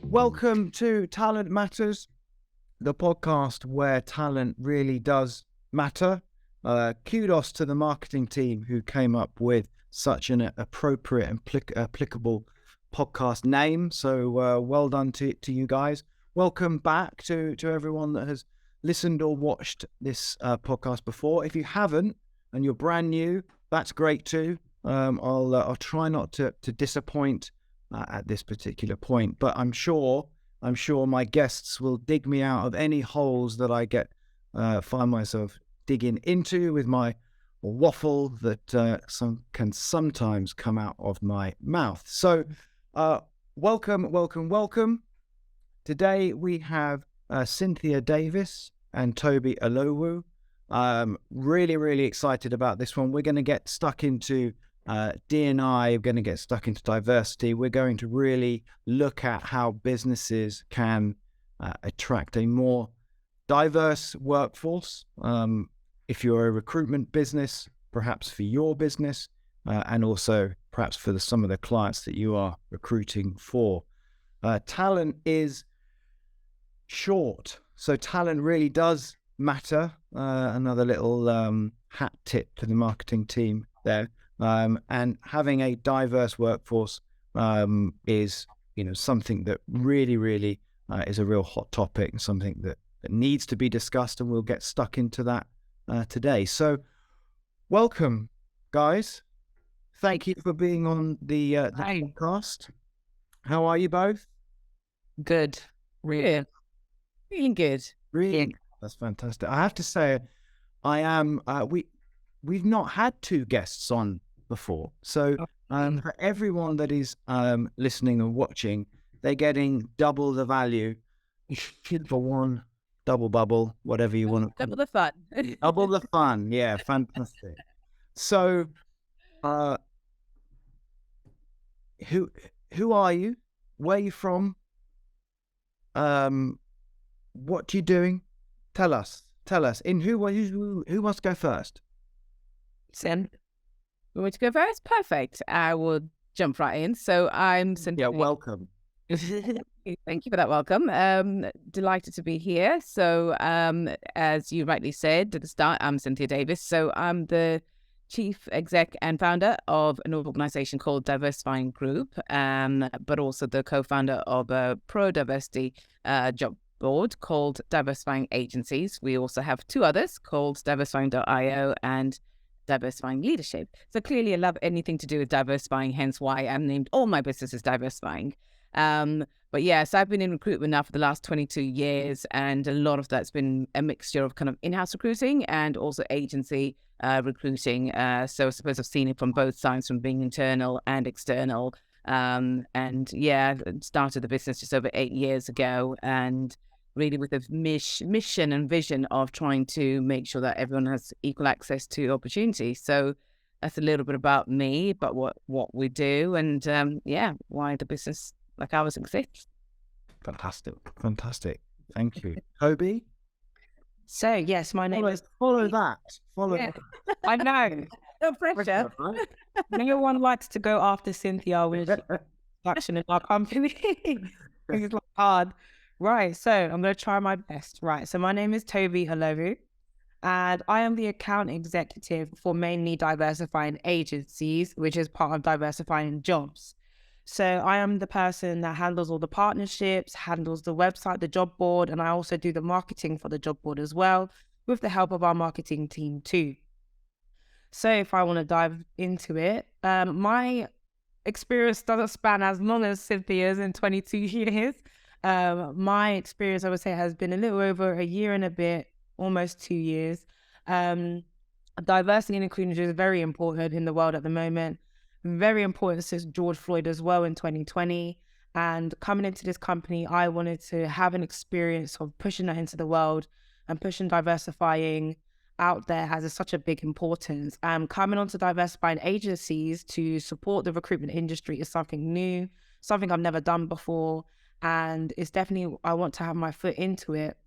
Welcome to Talent Matters, the podcast where talent really does matter. Kudos to the marketing team who came up with such an appropriate and applicable podcast name. So well done to you guys. Welcome back to everyone that has listened or watched this podcast before. If you haven't and you're brand new, that's great too. I'll try not to disappoint at this particular point, but I'm sure my guests will dig me out of any holes that I find myself digging into with my waffle that can sometimes come out of my mouth. So welcome. Today we have Cynthia Davis and Tobi Olowu. Really excited about this one. We're going to get stuck into D&I, we're going to get stuck into diversity. We're going to really look at how businesses can attract a more diverse workforce. If you're a recruitment business, perhaps for your business, and also perhaps for some of the clients that you are recruiting for. Talent is short, so talent really does matter. Another little hat tip to the marketing team there. And having a diverse workforce is, something that really is a real hot topic, something that needs to be discussed, and we'll get stuck into that today. So, welcome, guys. Thank you for being on the podcast. How are you both? Good. Really good. Really, that's fantastic. I have to say, I am. We've not had two guests on before, so for everyone that is listening and watching, they're getting double the value for one, double bubble, whatever you want to call Double the fun. Double the fun. Yeah, fantastic. So who are you? Where are you from? What are you doing? Tell us. In who wants to go first? Sam, you want to go first? Perfect. I will jump right in. So I'm Cynthia. Yeah, welcome. Thank you for that welcome. Delighted to be here. So as you rightly said at the start, I'm Cynthia Davis. So I'm the chief exec and founder of an organization called Diversifying Group, but also the co-founder of a pro-diversity job board called Diversifying Agencies. We also have two others called Diversifying.io and Diversifying Leadership. So clearly I love anything to do with diversifying, hence why I'm named all my businesses Diversifying. But yeah, so I've been in recruitment now for the last 22 years, and a lot of that's been a mixture of kind of in-house recruiting and also agency recruiting. So I suppose I've seen it from both sides, from being internal and external. And yeah, started the business just over 8 years ago, and really with a mission and vision of trying to make sure that everyone has equal access to opportunity. So that's a little bit about me, about what we do, and why the business like ours exists. Fantastic. Thank you. Tobi? So yes, my name is... Follow that. That. I know. No pressure. Right? No one likes to go after Cynthia with action in our company. It's like hard. Right, so I'm going to try my best. Right, so my name is Tobi Olowu, and I am the account executive for mainly Diversifying Agencies, which is part of Diversifying Jobs. So I am the person that handles all the partnerships, handles the website, the job board, and I also do the marketing for the job board as well, with the help of our marketing team too. So if I want to dive into it, my experience doesn't span as long as Cynthia's in 22 years. My experience, I would say, has been a little over a year and a bit, almost 2 years. Diversity and inclusion is very important in the world at the moment. Very important since George Floyd as well in 2020. And coming into this company, I wanted to have an experience of pushing that into the world and pushing diversifying out there has such a big importance. Coming onto Diversifying Agencies to support the recruitment industry is something new, something I've never done before. And it's definitely, I want to have my foot into it,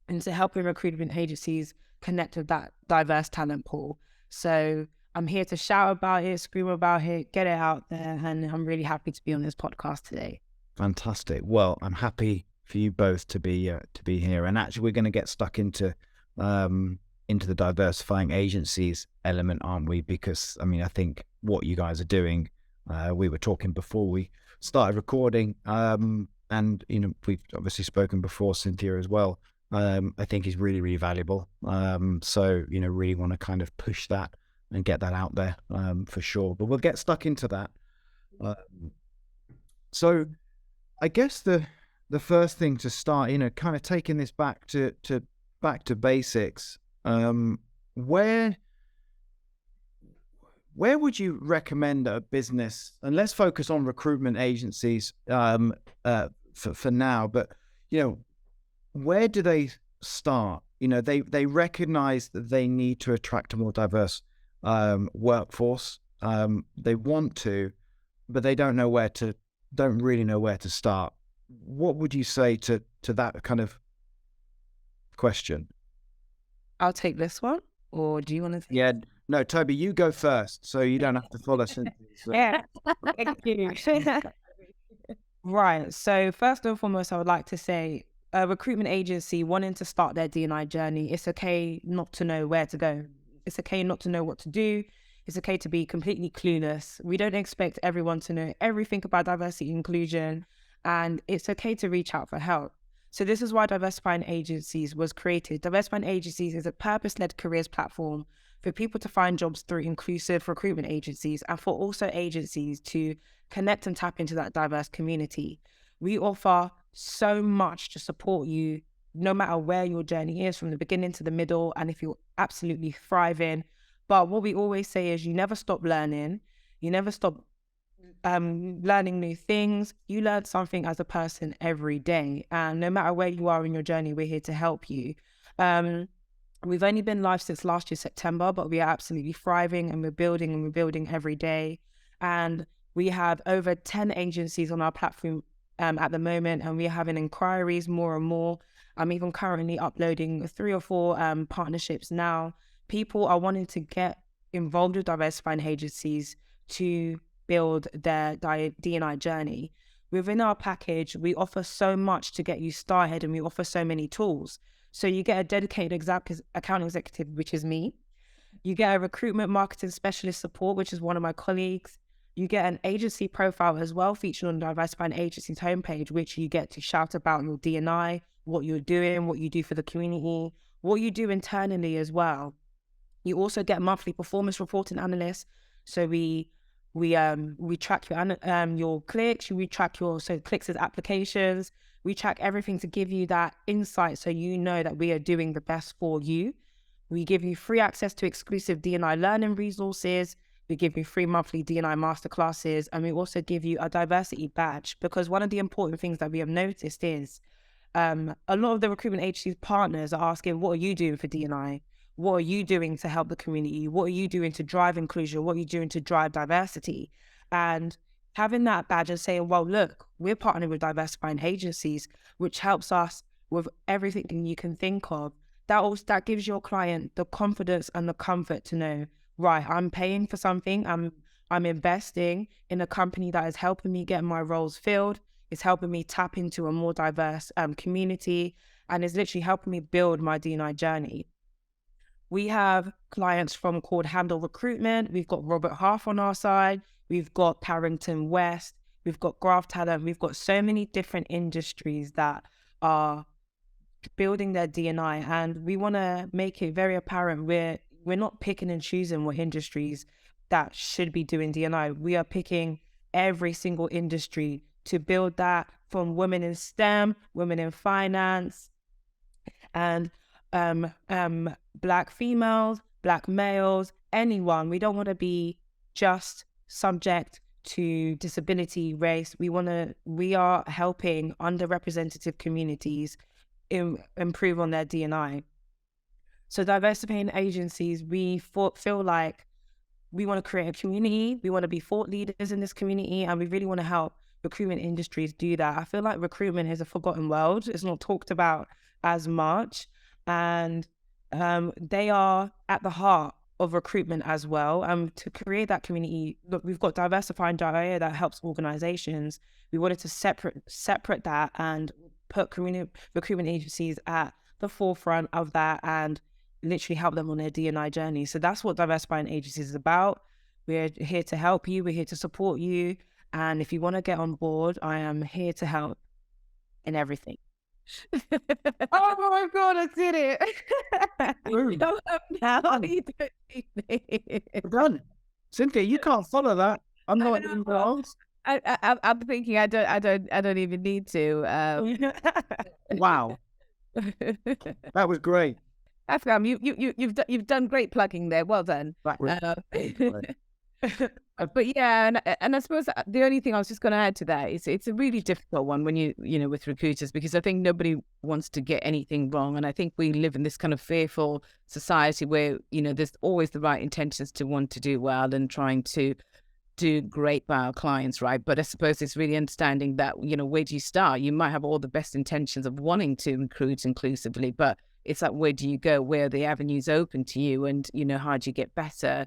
into helping recruitment agencies connect with that diverse talent pool. So I'm here to shout about it, scream about it, get it out there. And I'm really happy to be on this podcast today. Fantastic. Well, I'm happy for you both to be here, and actually, we're going to get stuck into the diversifying agencies element, aren't we? Because I mean, I think what you guys are doing, we were talking before we started recording, and we've obviously spoken before, Cynthia, as well. I think is really, really valuable. So really want to kind of push that and get that out there for sure. But we'll get stuck into that. So I guess the first thing to start, kind of taking this back to basics. Where would you recommend a business? And let's focus on recruitment agencies for now. But where do they start? They recognize that they need to attract a more diverse workforce. They want to, but they don't really know where to start. What would you say to that kind of question? I'll take this one, or do you want to? Yeah, no, Tobi, you go first, so you don't have to follow Cynthia. Yeah, thank you. Right. So first and foremost, I would like to say, a recruitment agency wanting to start their D&I journey, it's okay not to know where to go. It's okay not to know what to do. It's okay to be completely clueless. We don't expect everyone to know everything about diversity and inclusion, and it's okay to reach out for help. So this is why Diversifying Agencies was created. Diversifying Agencies is a purpose-led careers platform for people to find jobs through inclusive recruitment agencies, and for also agencies to connect and tap into that diverse community. We offer so much to support you, no matter where your journey is, from the beginning to the middle, and if you're absolutely thriving. But what we always say is you never stop learning. You never stop learning new things. You learn something as a person every day. And no matter where you are in your journey, we're here to help you. We've only been live since last year, September, but we are absolutely thriving, and we're building every day. And we have over 10 agencies on our platform at the moment, and we're having inquiries more and more. I'm even currently uploading 3 or 4 partnerships now. People are wanting to get involved with diversifying agencies to build their D&I journey. Within our package, we offer so much to get you started, and we offer so many tools. So you get a dedicated account executive, which is me. You get a recruitment marketing specialist support, which is one of my colleagues. You get an agency profile as well, featured on the Diversifying Agencies homepage, which you get to shout about your D&I, what you're doing, what you do for the community, what you do internally as well. You also get monthly performance reporting analysts. So we track your clicks, we track your clicks as applications. We track everything to give you that insight, so you know that we are doing the best for you. We give you free access to exclusive D&I learning resources. We give you free monthly D&I masterclasses, and we also give you a diversity badge, because one of the important things that we have noticed is a lot of the recruitment agencies partners are asking, what are you doing for D&I? What are you doing to help the community? What are you doing to drive inclusion? What are you doing to drive diversity? And having that badge and saying, well, look, we're partnering with diversifying agencies, which helps us with everything you can think of. That gives your client the confidence and the comfort to know, right, I'm paying for something. I'm investing in a company that is helping me get my roles filled. It's helping me tap into a more diverse community, and is literally helping me build my D&I journey. We have clients called Handle Recruitment. We've got Robert Half on our side. We've got Carrington West. We've got Graph Talent. We've got so many different industries that are building their D&I, and we want to make it very apparent we're not picking and choosing what industries that should be doing D&I. We are picking every single industry to build that, from women in STEM, women in finance, and Black females, Black males, anyone. We don't want to be just subject to disability, race. We are helping underrepresented communities improve on their D&I. So diversifying agencies, we feel like we want to create a community. We want to be thought leaders in this community, and we really want to help recruitment industries do that. I feel like recruitment is a forgotten world. It's not talked about as much, and they are at the heart of recruitment as well. To create that community, look, we've got diversifying.io that helps organizations. We wanted to separate that and put recruitment agencies at the forefront of that and literally help them on their D&I journey. So that's what Diversifying Agencies is about. We're here to help you. We're here to support you. And if you want to get on board, I am here to help in everything. Oh my God, I did it. Go up now. You don't need me. Done. Cynthia, you can't follow that. I'm not even asked. I'm thinking I don't even need to. Wow, that was great. Afghan, you've done great plugging there. Well done. But yeah, and I suppose the only thing I was just going to add to that is it's a really difficult one when you know with recruiters, because I think nobody wants to get anything wrong, and I think we live in this kind of fearful society where there's always the right intentions to want to do well and trying to do great by our clients, right? But I suppose it's really understanding that where do you start? You might have all the best intentions of wanting to recruit inclusively, but it's like, where do you go? Where are the avenues open to you? And how do you get better?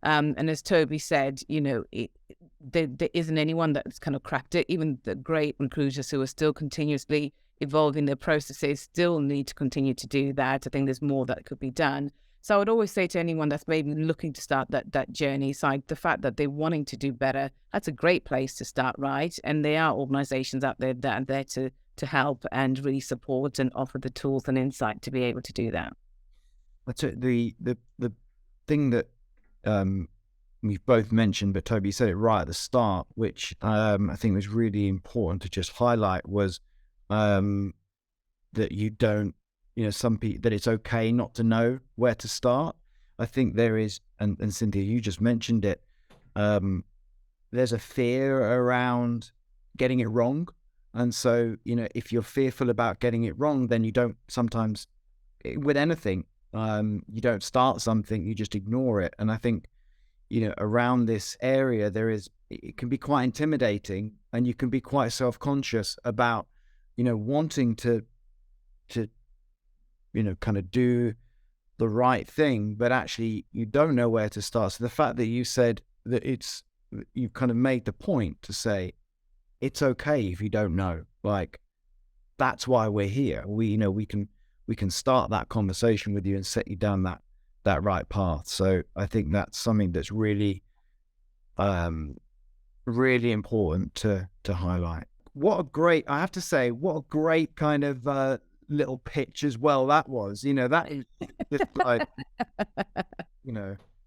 And as Tobi said, there isn't anyone that's kind of cracked it. Even the great recruiters who are still continuously evolving their processes still need to continue to do that. I think there's more that could be done. So I would always say to anyone that's maybe looking to start that journey, it's like the fact that they're wanting to do better, that's a great place to start, right? And there are organizations out there that are there to help and really support and offer the tools and insight to be able to do that. That's it. The thing that we've both mentioned, but Tobi said it right at the start, which I think was really important to just highlight, was that you don't, some people, that it's okay not to know where to start. I think there is, and Cynthia, you just mentioned it, there's a fear around getting it wrong. And so, if you're fearful about getting it wrong, then you don't sometimes, with anything, you don't start something, you just ignore it. And I think, around this area, it can be quite intimidating, and you can be quite self-conscious about, wanting to kind of do the right thing, but actually you don't know where to start. So the fact that you said that you've kind of made the point to say, it's okay if you don't know, like, that's why we're here. We can start that conversation with you and set you down that right path. So I think that's something that's really, really important to highlight. I have to say, what a great kind of little pitch as well that was. That is just like,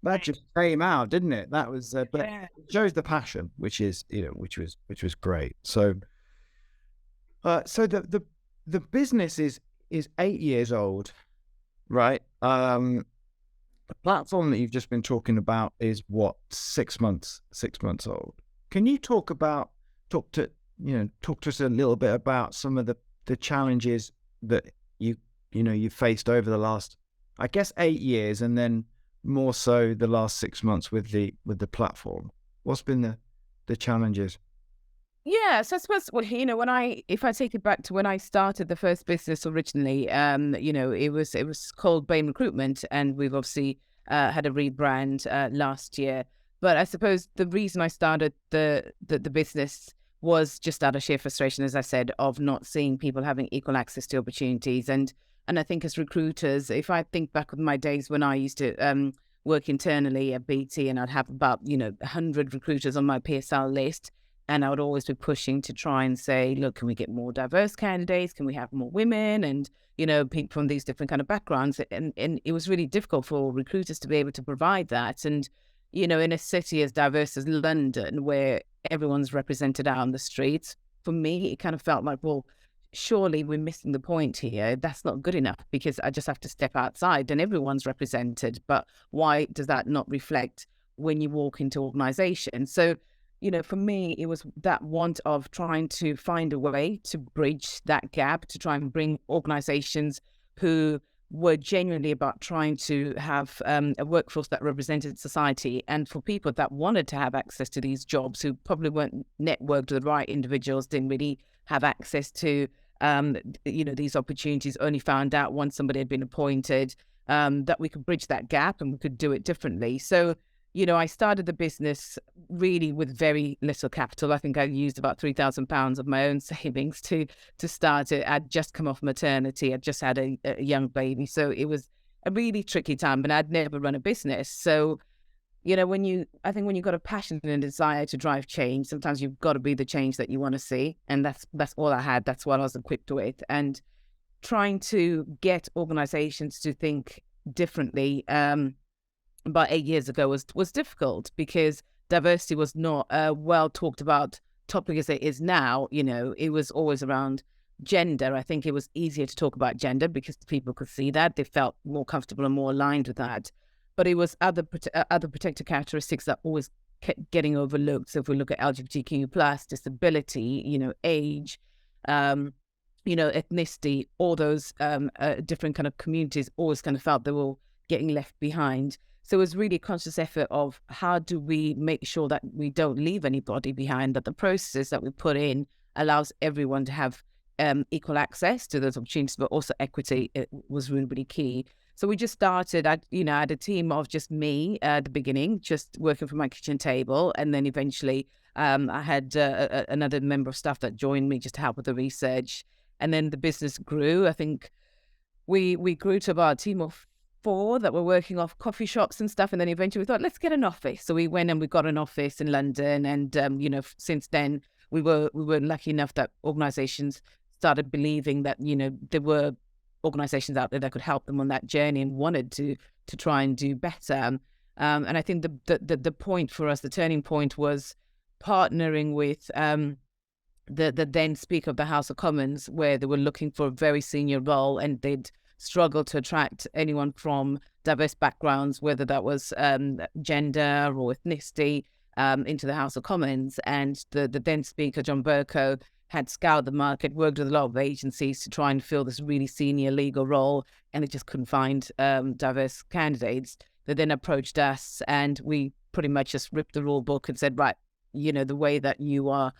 that just came out, didn't it? That was, but it shows the passion, which is, which was great. So, so the business is 8 years old, right? The platform that you've just been talking about is what, 6 months old. Can you talk to us a little bit about some of the challenges that you faced over the last, I guess, 8 years, and then more so the last 6 months with the platform? What's been the challenges? Yeah, so I suppose, if I take it back to when I started the first business originally, it was called Bain Recruitment, and we've obviously had a rebrand last year. But I suppose the reason I started the business was just out of sheer frustration, as I said, of not seeing people having equal access to opportunities. And I think as recruiters, if I think back of my days when I used to work internally at BT, and I'd have about 100 recruiters on my PSL list, and I would always be pushing to try and say, look, can we get more diverse candidates? Can we have more women? And, people from these different kind of backgrounds. And it was really difficult for recruiters to be able to provide that. And, in a city as diverse as London, where everyone's represented out on the streets, for me, it kind of felt like, well, surely we're missing the point here. That's not good enough, because I just have to step outside and everyone's represented. But why does that not reflect when you walk into organizations? So, for me, it was that want of trying to find a way to bridge that gap, to try and bring organizations who were genuinely about trying to have a workforce that represented society, and for people that wanted to have access to these jobs, who probably weren't networked with the right individuals, didn't really have access to, these opportunities, only found out once somebody had been appointed. that we could bridge that gap and we could do it differently. So, I started the business really with very little capital. I think I used about £3,000 of my own savings to start it. I'd just come off maternity. I'd just had a young baby. So it was a really tricky time, but I'd never run a business. So, when you've got a passion and a desire to drive change, sometimes you've got to be the change that you want to see. And that's all I had. That's what I was equipped with. And trying to get organizations to think differently, about 8 years ago was difficult because diversity was not a well talked about topic as it is now. It was always around gender. I think it was easier to talk about gender because people could see that. They felt more comfortable and more aligned with that. But it was other protected characteristics that always kept getting overlooked. So if we look at LGBTQ plus, disability, age, ethnicity, all those different kind of communities always kind of felt they were getting left behind. So it was really a conscious effort of how do we make sure that we don't leave anybody behind, that the process that we put in allows everyone to have equal access to those opportunities, but also equity was really, really key. So we just started, I had a team of just me at the beginning, just working from my kitchen table. And then eventually I had another member of staff that joined me just to help with the research. And then the business grew. I think we grew to about a team of 4 that were working off coffee shops and stuff. And then eventually we thought, let's get an office. So we went and we got an office in London. And, since then we were lucky enough that organizations started believing that, there were organizations out there that could help them on that journey and wanted to try and do better. And I think the point for us, the turning point was partnering with the then Speaker of the House of Commons, where they were looking for a very senior role and they'd struggle to attract anyone from diverse backgrounds, whether that was gender or ethnicity, into the House of Commons. And the then Speaker, John Bercow, had scoured the market, worked with a lot of agencies to try and fill this really senior legal role, and they just couldn't find diverse candidates. They then approached us and we pretty much just ripped the rule book and said, right, the way that you are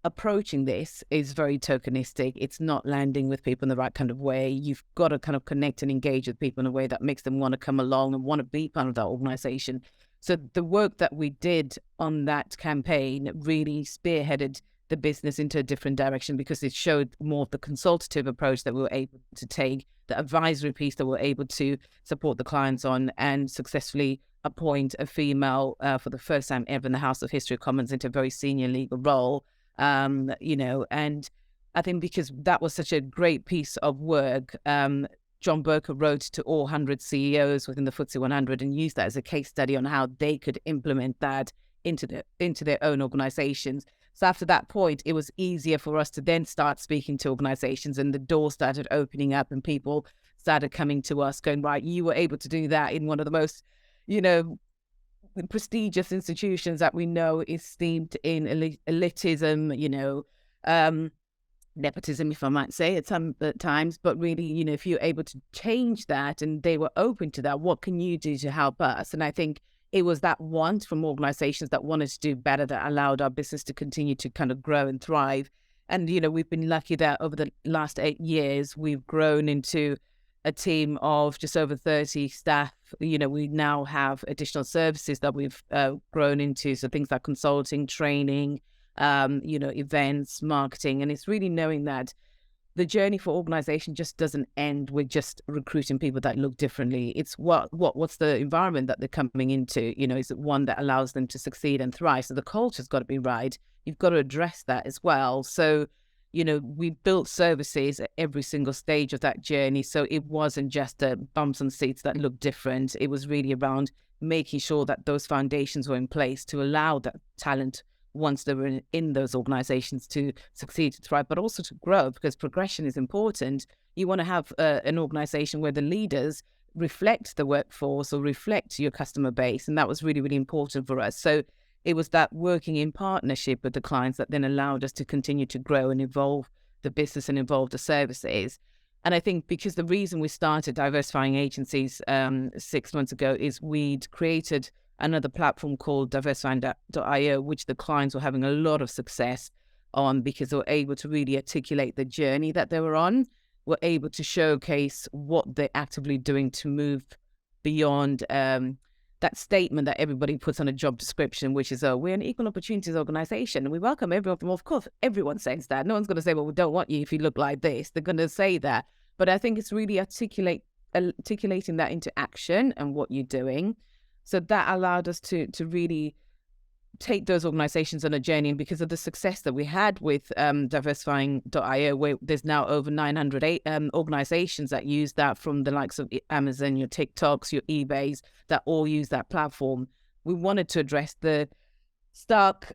approaching this is very tokenistic. It's not landing with people in the right kind of way. You've got to kind of connect and engage with people in a way that makes them want to come along and want to be part of that organization. So the work that we did on that campaign really spearheaded the business into a different direction because it showed more of the consultative approach that we were able to take, the advisory piece that we were able to support the clients on, and successfully appoint a female for the first time ever in the House of History of Commons into a very senior legal role. And I think because that was such a great piece of work, John Bercow wrote to all 100 CEOs within the FTSE 100 and used that as a case study on how they could implement that into their own organizations. So after that point, it was easier for us to then start speaking to organizations, and the door started opening up and people started coming to us going, right, you were able to do that in one of the most, prestigious institutions that we know is steeped in elitism, nepotism, if I might say, at some times. But really, if you're able to change that and they were open to that, what can you do to help us? And I think it was that want from organizations that wanted to do better that allowed our business to continue to kind of grow and thrive. And, we've been lucky that over the last 8 years, we've grown into a team of just over 30 staff. We now have additional services that we've grown into. So things like consulting, training, events, marketing. And it's really knowing that the journey for organization just doesn't end with just recruiting people that look differently. It's what's the environment that they're coming into? Is it one that allows them to succeed and thrive? So the culture's got to be right. You've got to address that as well. So, we built services at every single stage of that journey. So it wasn't just bumps on seats that looked different. It was really around making sure that those foundations were in place to allow that talent, once they were in those organizations, to succeed, to thrive, but also to grow, because progression is important. You want to have an organization where the leaders reflect the workforce or reflect your customer base. And that was really, really important for us. So it was that working in partnership with the clients that then allowed us to continue to grow and evolve the business and evolve the services. And I think because the reason we started Diversifying Agencies 6 months ago is we'd created another platform called diversifying.io, which the clients were having a lot of success on because they were able to really articulate the journey that they were on. were able to showcase what they're actively doing to move beyond that statement that everybody puts on a job description, which is, we're an equal opportunities organization and we welcome everyone. Well, of course, everyone says that. No one's going to say, well, we don't want you if you look like this. They're going to say that. But I think it's really articulating that into action and what you're doing. So that allowed us to really take those organizations on a journey. And because of the success that we had with diversifying.io, where there's now over 900 organizations that use that, from the likes of Amazon, your TikToks, your eBays, that all use that platform. We wanted to address the stark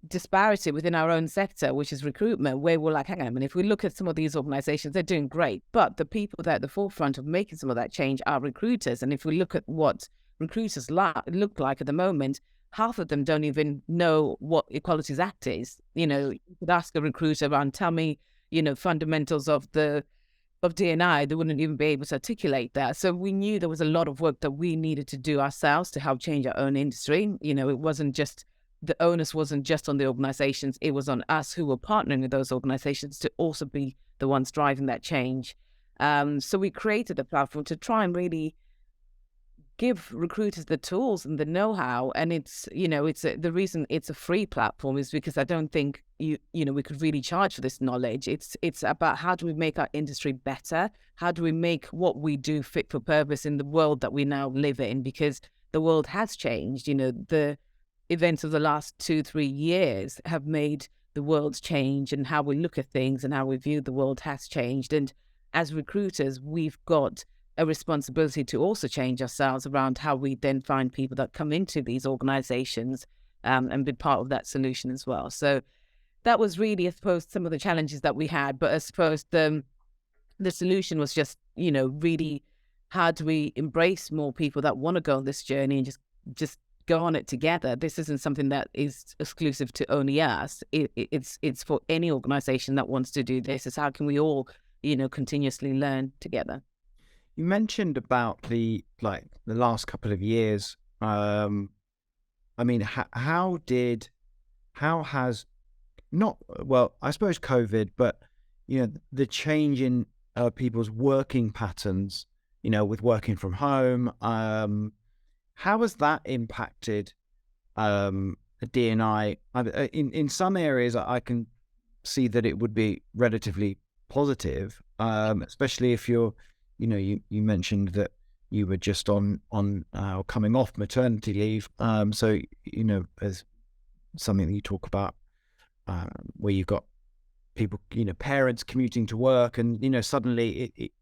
disparity within our own sector, which is recruitment, where we're like, hang on a minute, if we look at some of these organizations, they're doing great, but the people that are at the forefront of making some of that change are recruiters. And if we look at what recruiters look like at the moment, half of them don't even know what Equalities Act is. You could ask a recruiter around, tell me, fundamentals of D&I, they wouldn't even be able to articulate that. So we knew there was a lot of work that we needed to do ourselves to help change our own industry. It wasn't just, the onus wasn't just on the organizations, it was on us who were partnering with those organizations to also be the ones driving that change. So we created a platform to try and really give recruiters the tools and the know-how. And the reason it's a free platform is because I don't think we could really charge for this knowledge. It's about, how do we make our industry better? How do we make what we do fit for purpose in the world that we now live in? Because the world has changed. The events of the last 2-3 years have made the world change, and how we look at things and how we view the world has changed. And as recruiters, we've got a responsibility to also change ourselves around how we then find people that come into these organizations and be part of that solution as well. So that was really, I suppose, some of the challenges that we had. But I suppose the solution was just, really, how do we embrace more people that want to go on this journey and just go on it together? This isn't something that is exclusive to only us. It's for any organization that wants to do this. It's how can we all, continuously learn together. You mentioned about the last couple of years. I mean, how has not, well, I suppose COVID, but the change in people's working patterns, with working from home, how has that impacted D&I? In some areas, I can see that it would be relatively positive, especially if you're, you mentioned that you were just on coming off maternity leave. So, there's something that you talk about where you've got people, parents commuting to work, and, suddenly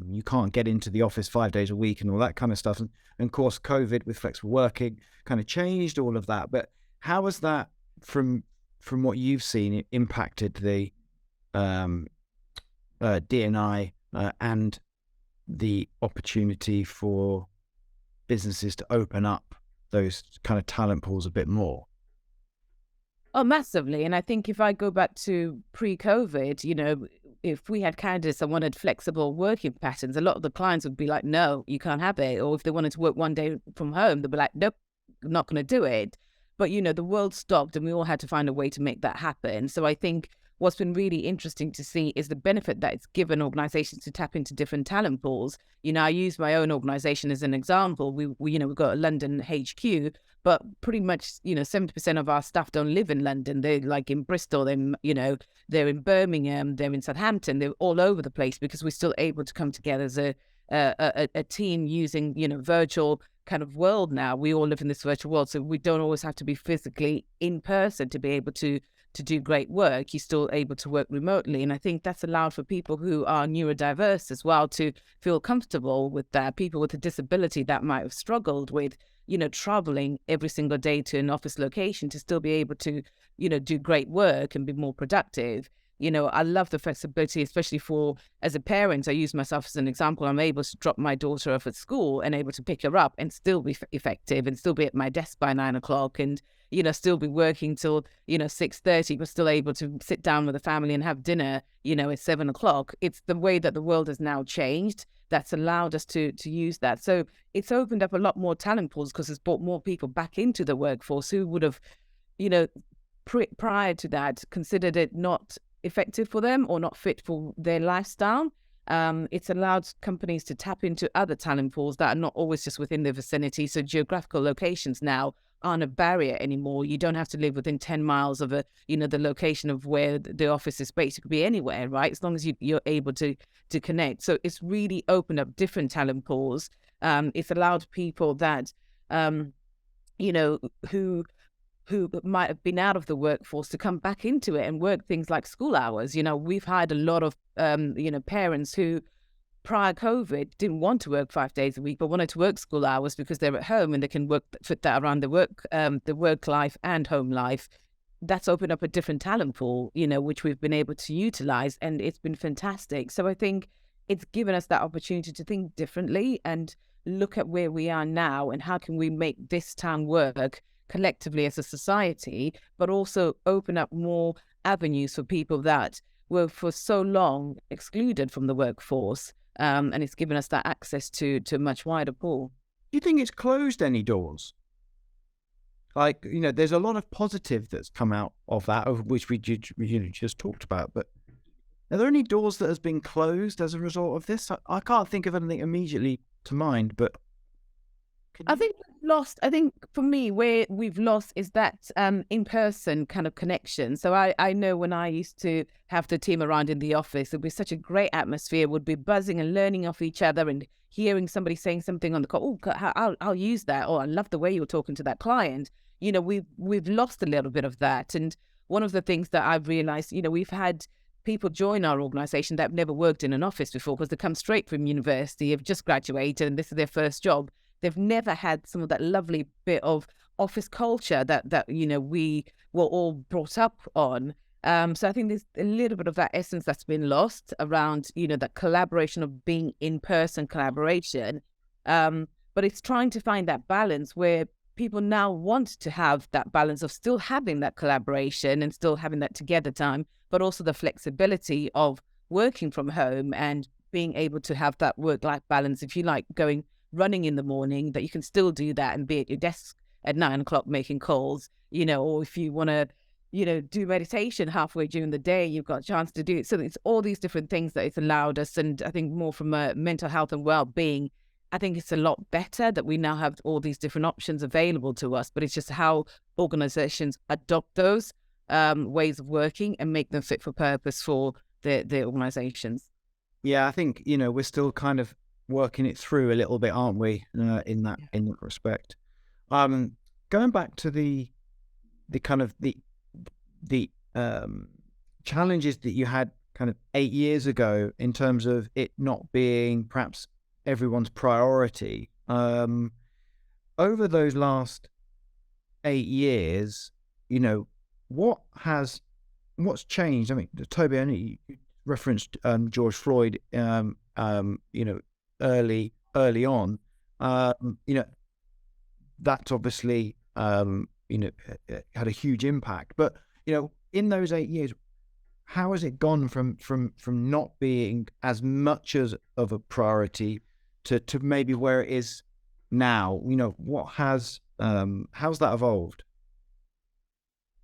you can't get into the office 5 days a week and all that kind of stuff. And of course, COVID with flexible working kind of changed all of that. But how has that, from what you've seen, impacted the D&I and the opportunity for businesses to open up those kind of talent pools a bit more? Oh, massively. And I think if I go back to pre-COVID, if we had candidates that wanted flexible working patterns, a lot of the clients would be like, no, you can't have it. Or if they wanted to work one day from home, they'd be like, nope, not going to do it. But, the world stopped and we all had to find a way to make that happen. So I think what's been really interesting to see is the benefit that it's given organizations to tap into different talent pools. I use my own organization as an example. We've got a London HQ, but pretty much, 70% of our staff don't live in London. They're like in Bristol, they're in Birmingham, they're in Southampton, they're all over the place, because we're still able to come together as a team using, virtual kind of world now. We all live in this virtual world, so we don't always have to be physically in person to be able to do great work. You're still able to work remotely. And I think that's allowed for people who are neurodiverse as well to feel comfortable with that. People with a disability that might have struggled with, traveling every single day to an office location to still be able to, do great work and be more productive. I love the flexibility, especially as a parent. I use myself as an example. I'm able to drop my daughter off at school and able to pick her up and still be effective and still be at my desk by 9 o'clock and, still be working till, 6:30, but still able to sit down with the family and have dinner, at 7 o'clock. It's the way that the world has now changed that's allowed us to use that. So it's opened up a lot more talent pools, because it's brought more people back into the workforce who would have, prior to that, considered it not effective for them or not fit for their lifestyle. It's allowed companies to tap into other talent pools that are not always just within their vicinity. So geographical locations now aren't a barrier anymore. You don't have to live within 10 miles of the location of where the office is based. It could be anywhere, right? As long as you're able to connect. So it's really opened up different talent pools. It's allowed people that, who might have been out of the workforce to come back into it and work things like school hours. We've hired a lot of, parents who prior COVID didn't want to work 5 days a week, but wanted to work school hours because they're at home and they can fit that around the work life and home life. That's opened up a different talent pool, which we've been able to utilize, and it's been fantastic. So I think it's given us that opportunity to think differently and look at where we are now and how can we make this town work collectively as a society, but also open up more avenues for people that were for so long excluded from the workforce. And it's given us that access to a much wider pool. Do you think it's closed any doors? Like, there's a lot of positive that's come out of that, of which we just talked about. But are there any doors that has been closed as a result of this? I can't think of anything immediately to mind, but I think for me, where we've lost is that in-person kind of connection. So I know when I used to have the team around in the office, it'd be such a great atmosphere, would be buzzing and learning off each other and hearing somebody saying something on the call. Oh, I'll use that. Oh, I love the way you're talking to that client. We've lost a little bit of that. And one of the things that I've realized, we've had people join our organization that have never worked in an office before because they come straight from university, have just graduated, and this is their first job. They've never had some of that lovely bit of office culture that we were all brought up on. So I think there's a little bit of that essence that's been lost around, that collaboration of being in-person collaboration. But it's trying to find that balance where people now want to have that balance of still having that collaboration and still having that together time, but also the flexibility of working from home and being able to have that work-life balance. If you like running in the morning, that you can still do that and be at your desk at 9 o'clock making calls, or if you want to, do meditation halfway during the day, you've got a chance to do it. So it's all these different things that it's allowed us. And I think more from a mental health and well-being, I think it's a lot better that we now have all these different options available to us, but it's just how organizations adopt those ways of working and make them fit for purpose for their organizations. Yeah, I think, we're still kind of working it through a little bit, aren't we? In that respect. Going back to the kind of the challenges that you had kind of 8 years ago in terms of it not being perhaps everyone's priority. Over those last 8 years, what's changed? I mean, Tobi, I know you referenced George Floyd, early on, that's obviously, had a huge impact. But, in those 8 years, how has it gone from not being as much of a priority to maybe where it is now? What how's that evolved?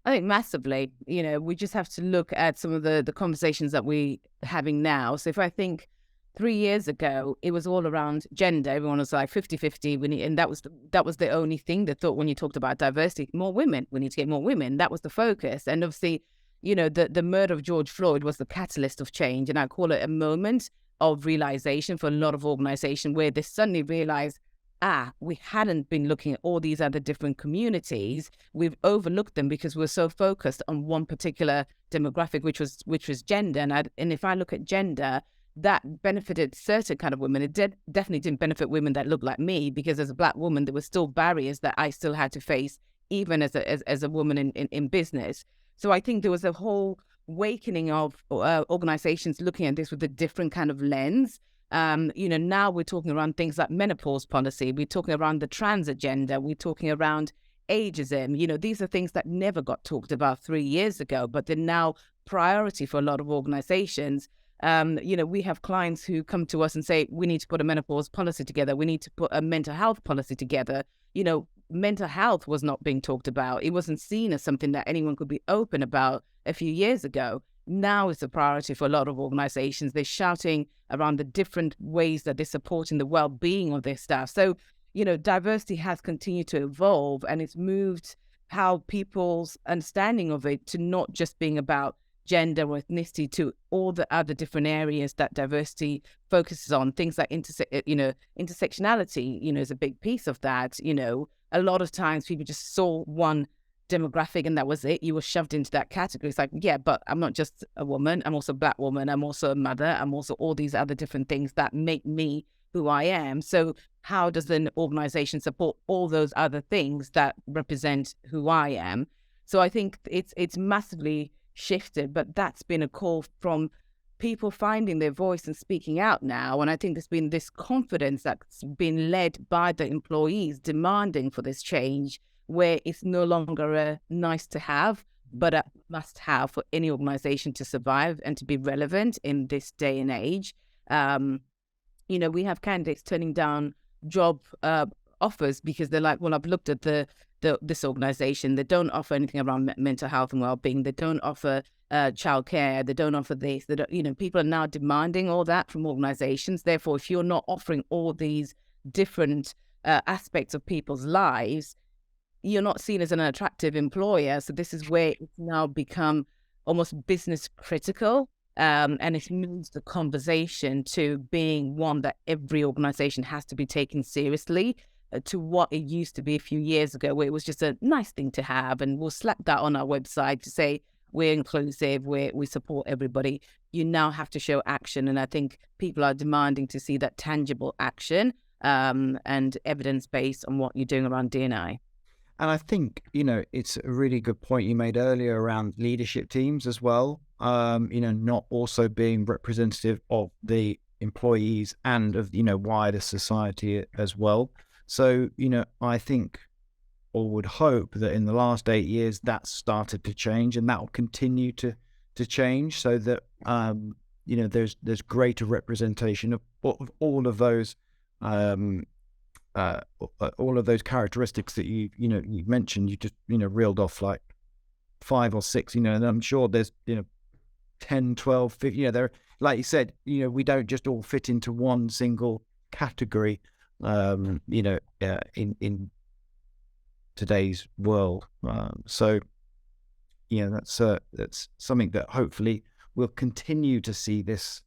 I think massively. We just have to look at some of the conversations that we're having now. So if I think 3 years ago, it was all around gender. Everyone was like 50-50. And that was the only thing they thought when you talked about diversity. More women. We need to get more women. That was the focus. And obviously, the murder of George Floyd was the catalyst of change. And I call it a moment of realization for a lot of organizations where they suddenly realized, we hadn't been looking at all these other different communities. We've overlooked them because we're so focused on one particular demographic, which was gender. And if I look at gender, that benefited certain kind of women. It definitely didn't benefit women that looked like me, because as a Black woman, there were still barriers that I still had to face, even as a woman in business. So I think there was a whole awakening of organizations looking at this with a different kind of lens. Now we're talking around things like menopause policy. We're talking around the trans agenda. We're talking around ageism. These are things that never got talked about 3 years ago, but they're now priority for a lot of organizations. We have clients who come to us and say, we need to put a menopause policy together. We need to put a mental health policy together. Mental health was not being talked about. It wasn't seen as something that anyone could be open about a few years ago. now is a priority for a lot of organizations. They're shouting around the different ways that they're supporting the well-being of their staff. So, diversity has continued to evolve, and it's moved how people's understanding of it to not just being about gender or ethnicity, to all the other different areas that diversity focuses on. Things like intersectionality, is a big piece of that. A lot of times people just saw one demographic and that was it. You were shoved into that category. It's like, yeah, but I'm not just a woman. I'm also a Black woman. I'm also a mother. I'm also all these other different things that make me who I am. So how does an organization support all those other things that represent who I am? So I think it's massively shifted, but that's been a call from people finding their voice and speaking out now. And I think there's been this confidence that's been led by the employees demanding for this change, where it's no longer a nice to have, but a must have for any organization to survive and to be relevant in this day and age. We have candidates turning down job offers because they're like, well, I've looked at this organization. They don't offer anything around mental health and well-being. They don't offer childcare. They don't offer this. They don't, people are now demanding all that from organizations. Therefore, if you're not offering all these different aspects of people's lives, you're not seen as an attractive employer. So this is where it's now become almost business critical. And it moves the conversation to being one that every organization has to be taken seriously, to what it used to be a few years ago, where it was just a nice thing to have. And we'll slap that on our website to say we're inclusive, we support everybody. You now have to show action. And I think people are demanding to see that tangible action and evidence based on what you're doing around D&I. And I think, it's a really good point you made earlier around leadership teams as well, not also being representative of the employees and of, wider society as well. So, I think or would hope that in the last 8 years, that's started to change, and that will continue to change, so that, there's greater representation of all of those characteristics that you mentioned. You just reeled off like 5 or 6, and I'm sure there's 10, 12, 50, there, like you said, we don't just all fit into one single category in today's world. So that's something that hopefully we'll continue to see this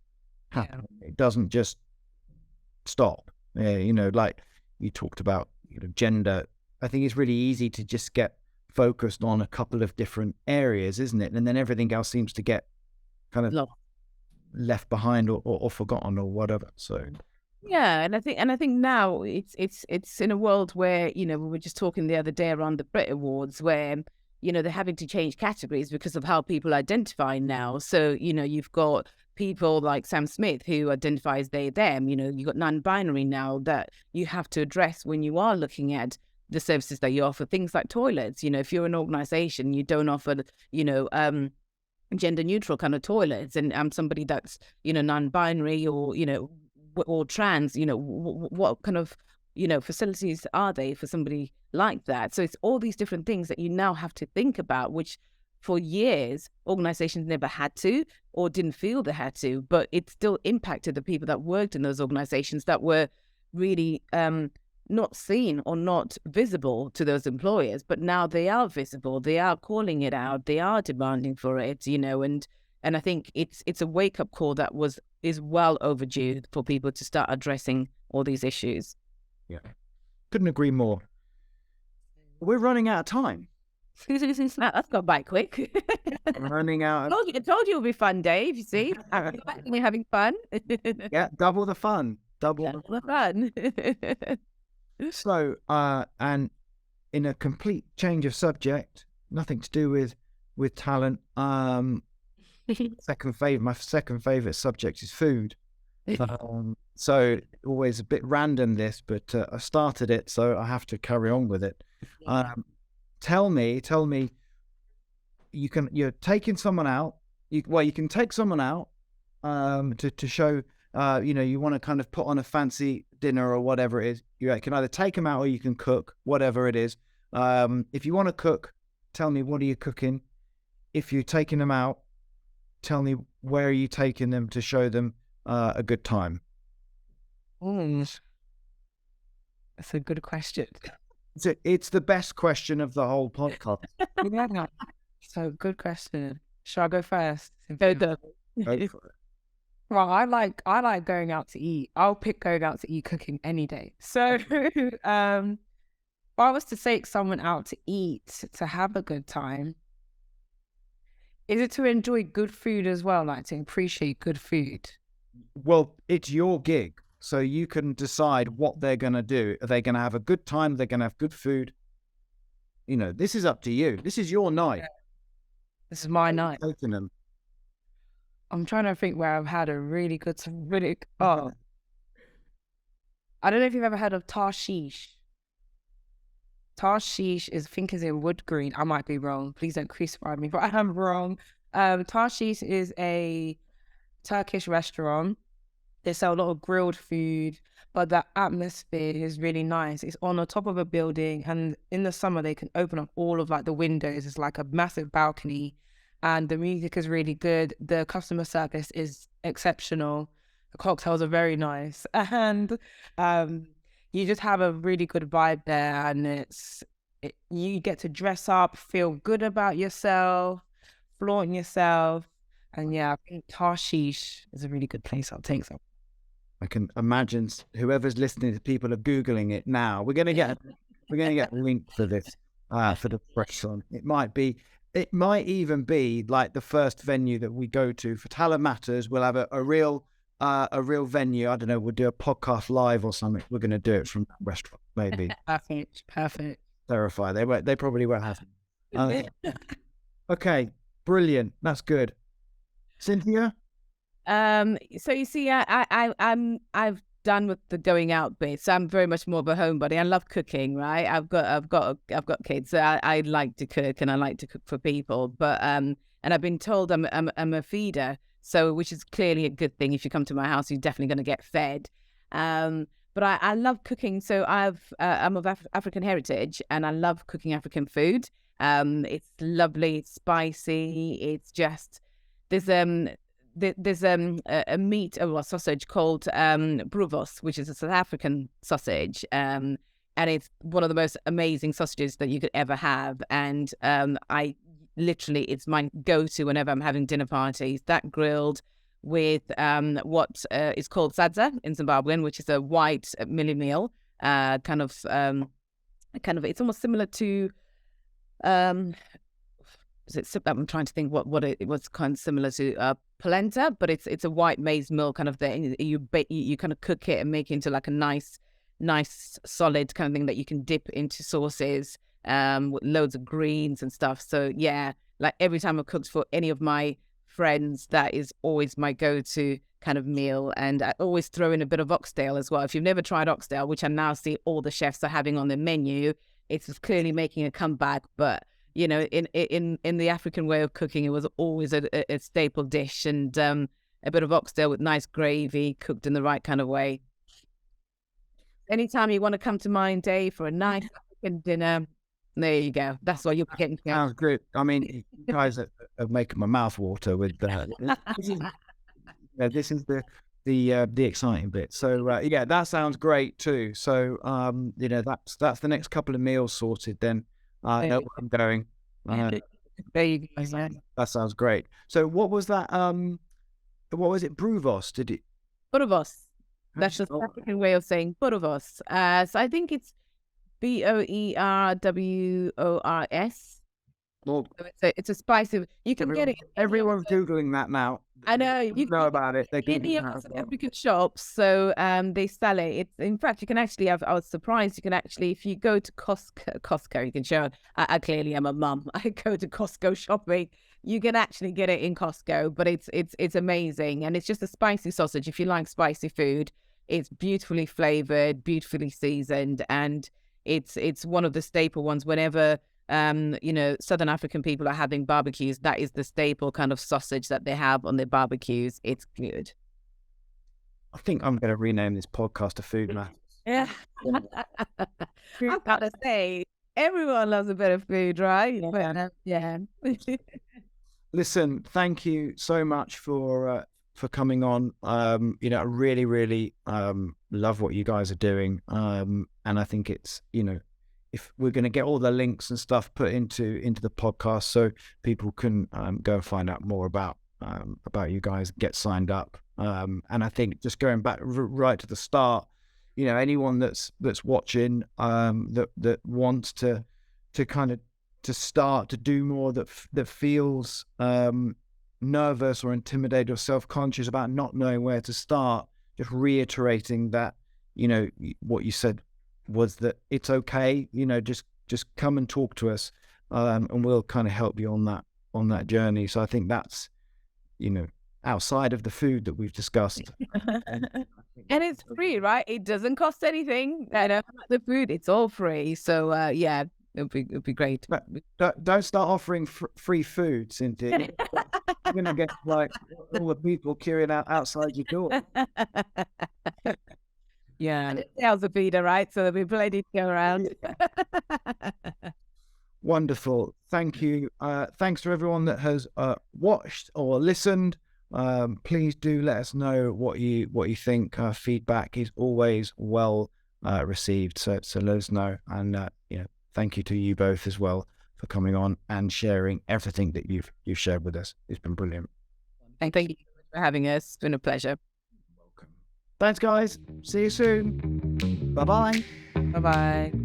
happen. It doesn't just stop. Like you talked about, gender. I think it's really easy to just get focused on a couple of different areas, isn't it? And then everything else seems to get kind of left behind or forgotten or whatever. So yeah, and I think now it's in a world where we were just talking the other day around the Brit Awards, where they're having to change categories because of how people identify now. So you've got people like Sam Smith who identifies they them. You've got non-binary now that you have to address when you are looking at the services that you offer. Things like toilets. If you're an organization, you don't offer gender neutral kind of toilets, and I'm somebody that's non-binary or trans, what kind of facilities are they for somebody like that? So it's all these different things that you now have to think about, which for years organizations never had to or didn't feel they had to, but it still impacted the people that worked in those organizations that were really not seen or not visible to those employers. But now they are visible, they are calling it out, they are demanding for it, and I think it's a wake-up call that is well overdue for people to start addressing all these issues. Yeah, couldn't agree more. We're running out of time. That's gone by quick. Running out. I told you it would be fun, Dave. You see, we're having fun. Yeah, double the fun. Double the fun. So, and in a complete change of subject, nothing to do with talent. My second favorite subject is food. So always a bit random this, but I started it, so I have to carry on with it. Tell me, you're taking someone out. You can take someone out to show, you want to kind of put on a fancy dinner or whatever it is. You can either take them out or you can cook, whatever it is. If you want to cook, tell me, what are you cooking? If you're taking them out, tell me, where are you taking them to show them a good time? That's a good question. It's the best question of the whole podcast. So good question. Shall I go first? Go, go. Go for it. Well, I like going out to eat. I'll pick going out to eat cooking any day. So if I was to take someone out to eat to have a good time, is it to enjoy good food as well, like to appreciate good food? Well, it's your gig, so you can decide what they're going to do. Are they going to have a good time? They're going to have good food. You know, this is up to you. This is your night. This is my night. Taking them. I'm trying to think where I've had a really good time. I don't know if you've ever heard of Tarshish. Tarshish is, I think, is in Wood Green. I might be wrong. Please don't crucify me, but I am wrong. Tarshish is a Turkish restaurant. They sell a lot of grilled food, but the atmosphere is really nice. It's on the top of a building, and in the summer they can open up all of like the windows. It's like a massive balcony, and the music is really good. The customer service is exceptional. The cocktails are very nice, and you just have a really good vibe there. And you get to dress up, feel good about yourself, flaunt yourself, and yeah, I think Tarshish is a really good place. I'll take some. I can imagine whoever's listening to people are Googling it now. We're gonna get a link for this for the restaurant. It might even be like the first venue that we go to for Talent Matters. We'll have a real venue. I don't know. We'll do a podcast live or something. We're gonna do it from that restaurant, maybe. Perfect. Terrify. They probably won't have it. Okay, brilliant. That's good. Cynthia? So you see, I've done with the going out bit. So I'm very much more of a homebody. I love cooking, right? I've got kids. So I like to cook, and I like to cook for people. But and I've been told I'm a feeder, so which is clearly a good thing. If you come to my house, you're definitely going to get fed. But I love cooking. So I'm of African heritage, and I love cooking African food. It's lovely, it's spicy. It's just there's a meat or a sausage called bruvos, which is a South African sausage, and it's one of the most amazing sausages that you could ever have. And I literally, it's my go-to whenever I'm having dinner parties. That grilled with what is called sadza in Zimbabwean, which is a white millie meal, kind of. It's almost similar to. I'm trying to think what it was, kind of similar to polenta, but it's a white maize meal kind of thing. You kind of cook it and make it into like a nice solid kind of thing that you can dip into sauces with loads of greens and stuff. So yeah, like every time I've cooked for any of my friends, that is always my go-to kind of meal. And I always throw in a bit of oxtail as well. If you've never tried oxtail, which I now see all the chefs are having on their menu, it's clearly making a comeback, but you know, in the African way of cooking, it was always a staple dish, and a bit of oxtail with nice gravy cooked in the right kind of way. Anytime you want to come to mine, Dave, for a nice African dinner, there you go. That's what you're getting. Sounds good. I mean, you guys are making my mouth water with that. This is the exciting bit. So yeah, that sounds great too. So you know, that's the next couple of meals sorted then. I know where I'm going. There you go. That sounds great. So what was that? What was it? Bruvos? Did it? Bruvos. That's just the African way of saying bruvos. So I think it's BOERWORS. Well, so it's a spicy. You can get it. Everyone's Googling that now. I know. You know about it. They're in the African shops, so they sell it. It's, in fact, you can actually. I was surprised. You can actually, if you go to Costco, you can show. I clearly am a mum. I go to Costco shopping. You can actually get it in Costco, but it's amazing, and it's just a spicy sausage. If you like spicy food, it's beautifully flavored, beautifully seasoned, and it's one of the staple ones whenever. You know, Southern African people are having barbecues. That is the staple kind of sausage that they have on their barbecues. It's good. I think I'm going to rename this podcast to Food Matters. Yeah. I've got to say, everyone loves a bit of food, right? Yeah. listen, thank you so much for coming on. You know, I really, really love what you guys are doing. And I think it's, you know, if we're going to get all the links and stuff put into the podcast so people can go and find out more about you guys, get signed up. And I think just going back right to the start, you know, anyone that's watching that wants to kind of to start to do more, that feels nervous or intimidated or self-conscious about not knowing where to start, just reiterating that, you know, what you said was that it's okay, you know, just come and talk to us, and we'll kind of help you on that journey. So I think that's, you know, outside of the food that we've discussed. And it's free, right? It doesn't cost anything. The food, it's all free. So yeah, it'll be great. But don't start offering free food, Cynthia. You're gonna get like all the people queuing outside your door. Yeah, sales a feeder, right? So there'll be plenty to go around. Wonderful. Thank you. Thanks to everyone that has watched or listened. Please do let us know what you think. Feedback is always well received. So let us know. And you know, thank you to you both as well for coming on and sharing everything that you've shared with us. It's been brilliant. Thank you for having us. It's been a pleasure. Welcome. Thanks, guys. See you soon. Bye-bye. Bye-bye.